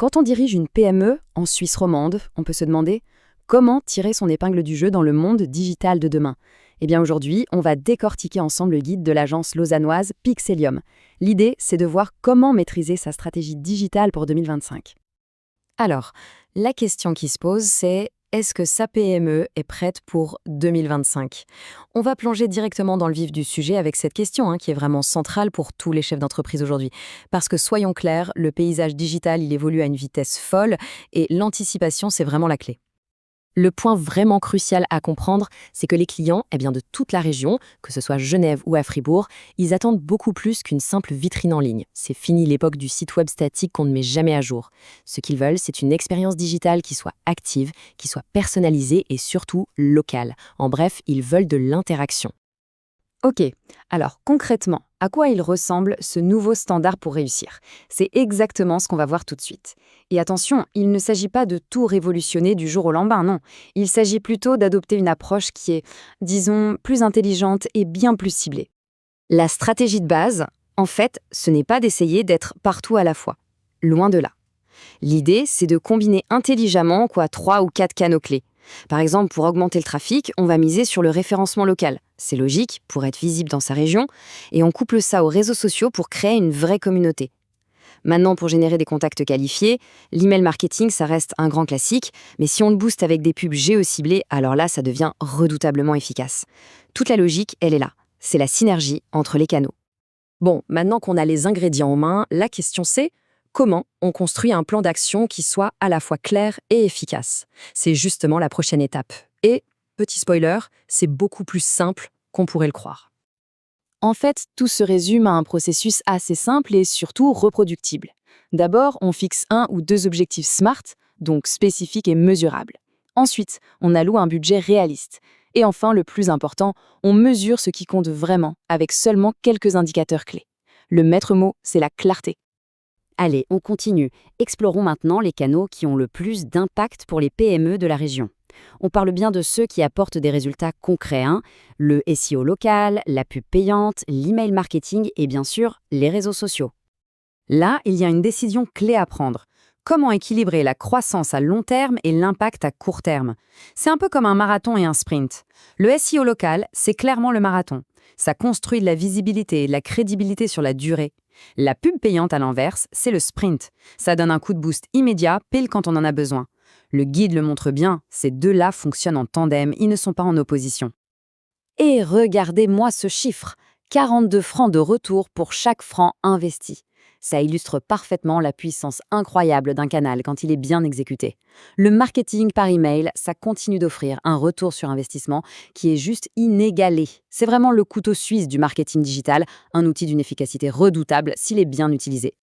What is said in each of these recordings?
Quand on dirige une PME en Suisse romande, on peut se demander comment tirer son épingle du jeu dans le monde digital de demain. Eh bien aujourd'hui, on va décortiquer ensemble le guide de l'agence lausannoise Pixelium. L'idée, c'est de voir comment maîtriser sa stratégie digitale pour 2025. Alors, la question qui se pose, c'est est-ce que sa PME est prête pour 2025 ? On va plonger directement dans le vif du sujet avec cette question qui est vraiment centrale pour tous les chefs d'entreprise aujourd'hui. Parce que soyons clairs, le paysage digital, il évolue à une vitesse folle et l'anticipation, c'est vraiment la clé. Le point vraiment crucial à comprendre, c'est que les clients de toute la région, que ce soit Genève ou à Fribourg, ils attendent beaucoup plus qu'une simple vitrine en ligne. C'est fini l'époque du site web statique qu'on ne met jamais à jour. Ce qu'ils veulent, c'est une expérience digitale qui soit active, qui soit personnalisée et surtout locale. En bref, ils veulent de l'interaction. Ok, alors concrètement, à quoi il ressemble ce nouveau standard pour réussir ? C'est exactement ce qu'on va voir tout de suite. Et attention, il ne s'agit pas de tout révolutionner du jour au lendemain, non. Il s'agit plutôt d'adopter une approche qui est, disons, plus intelligente et bien plus ciblée. La stratégie de base, en fait, ce n'est pas d'essayer d'être partout à la fois. Loin de là. L'idée, c'est de combiner intelligemment 3 ou 4 canaux clés. Par exemple, pour augmenter le trafic, on va miser sur le référencement local. C'est logique, pour être visible dans sa région, et on couple ça aux réseaux sociaux pour créer une vraie communauté. Maintenant, pour générer des contacts qualifiés, l'email marketing, ça reste un grand classique, mais si on le booste avec des pubs géociblées, alors là, ça devient redoutablement efficace. Toute la logique, elle est là. C'est la synergie entre les canaux. Bon, maintenant qu'on a les ingrédients en main, la question c'est comment on construit un plan d'action qui soit à la fois clair et efficace. C'est justement la prochaine étape. Et, petit spoiler, c'est beaucoup plus simple qu'on pourrait le croire. En fait, tout se résume à un processus assez simple et surtout reproductible. D'abord, on fixe 1 ou 2 objectifs SMART, donc spécifiques et mesurables. Ensuite, on alloue un budget réaliste. Et enfin, le plus important, on mesure ce qui compte vraiment, avec seulement quelques indicateurs clés. Le maître mot, c'est la clarté. Allez, on continue. Explorons maintenant les canaux qui ont le plus d'impact pour les PME de la région. On parle bien de ceux qui apportent des résultats concrets, le SEO local, la pub payante, l'email marketing et bien sûr les réseaux sociaux. Là, il y a une décision clé à prendre. Comment équilibrer la croissance à long terme et l'impact à court terme ? C'est un peu comme un marathon et un sprint. Le SEO local, c'est clairement le marathon. Ça construit de la visibilité et de la crédibilité sur la durée. La pub payante, à l'inverse, c'est le sprint. Ça donne un coup de boost immédiat, pile quand on en a besoin. Le guide le montre bien, ces deux-là fonctionnent en tandem, ils ne sont pas en opposition. Et regardez-moi ce chiffre, 42 francs de retour pour chaque franc investi. Ça illustre parfaitement la puissance incroyable d'un canal quand il est bien exécuté. Le marketing par email, ça continue d'offrir un retour sur investissement qui est juste inégalé. C'est vraiment le couteau suisse du marketing digital, un outil d'une efficacité redoutable s'il est bien utilisé.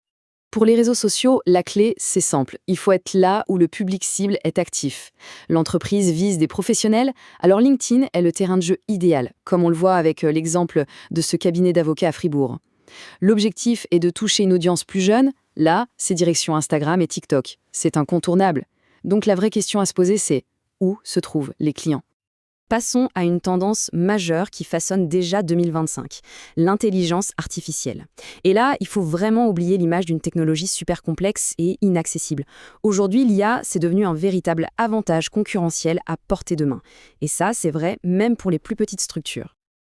Pour les réseaux sociaux, la clé, c'est simple. Il faut être là où le public cible est actif. L'entreprise vise des professionnels, alors LinkedIn est le terrain de jeu idéal, comme on le voit avec l'exemple de ce cabinet d'avocats à Fribourg. L'objectif est de toucher une audience plus jeune. Là, c'est direction Instagram et TikTok. C'est incontournable. Donc la vraie question à se poser, c'est où se trouvent les clients ? Passons à une tendance majeure qui façonne déjà 2025, l'intelligence artificielle. Et là, il faut vraiment oublier l'image d'une technologie super complexe et inaccessible. Aujourd'hui, l'IA, c'est devenu un véritable avantage concurrentiel à portée de main. Et ça, c'est vrai même pour les plus petites structures.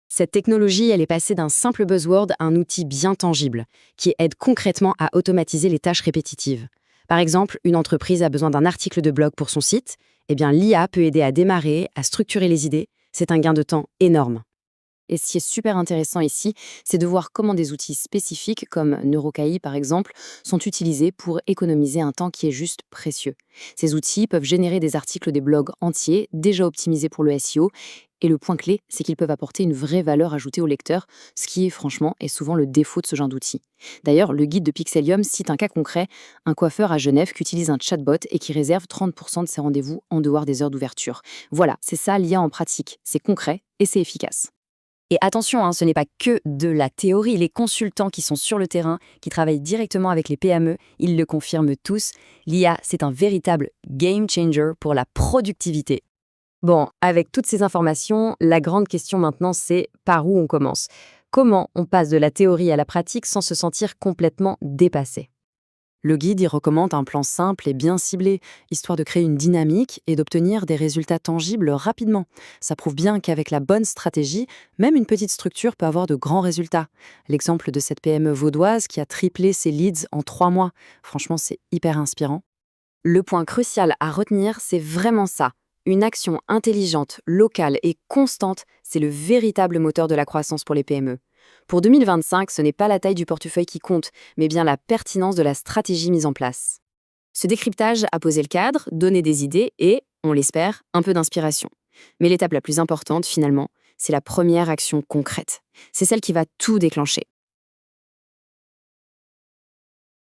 Cette technologie, elle est passée d'un simple buzzword à un outil bien tangible, qui aide concrètement à automatiser les tâches répétitives. Par exemple, une entreprise a besoin d'un article de blog pour son site, l'IA peut aider à démarrer, à structurer les idées. C'est un gain de temps énorme. Et ce qui est super intéressant ici, c'est de voir comment des outils spécifiques, comme NeuroKai par exemple, sont utilisés pour économiser un temps qui est juste précieux. Ces outils peuvent générer des articles des blogs entiers, déjà optimisés pour le SEO, et le point clé, c'est qu'ils peuvent apporter une vraie valeur ajoutée au lecteur, ce qui, franchement, est souvent le défaut de ce genre d'outils. D'ailleurs, le guide de Pixelium cite un cas concret, un coiffeur à Genève qui utilise un chatbot et qui réserve 30% de ses rendez-vous en dehors des heures d'ouverture. Voilà, c'est ça l'IA en pratique. C'est concret et c'est efficace. Et attention, ce n'est pas que de la théorie. Les consultants qui sont sur le terrain, qui travaillent directement avec les PME, ils le confirment tous. L'IA, c'est un véritable game changer pour la productivité. Bon, avec toutes ces informations, la grande question maintenant, c'est par où on commence ? Comment on passe de la théorie à la pratique sans se sentir complètement dépassé ? Le guide y recommande un plan simple et bien ciblé, histoire de créer une dynamique et d'obtenir des résultats tangibles rapidement. Ça prouve bien qu'avec la bonne stratégie, même une petite structure peut avoir de grands résultats. L'exemple de cette PME vaudoise qui a triplé ses leads en 3 mois, franchement, c'est hyper inspirant. Le point crucial à retenir, c'est vraiment ça. Une action intelligente, locale et constante, c'est le véritable moteur de la croissance pour les PME. Pour 2025, ce n'est pas la taille du portefeuille qui compte, mais bien la pertinence de la stratégie mise en place. Ce décryptage a posé le cadre, donné des idées et, on l'espère, un peu d'inspiration. Mais l'étape la plus importante, finalement, c'est la première action concrète. C'est celle qui va tout déclencher.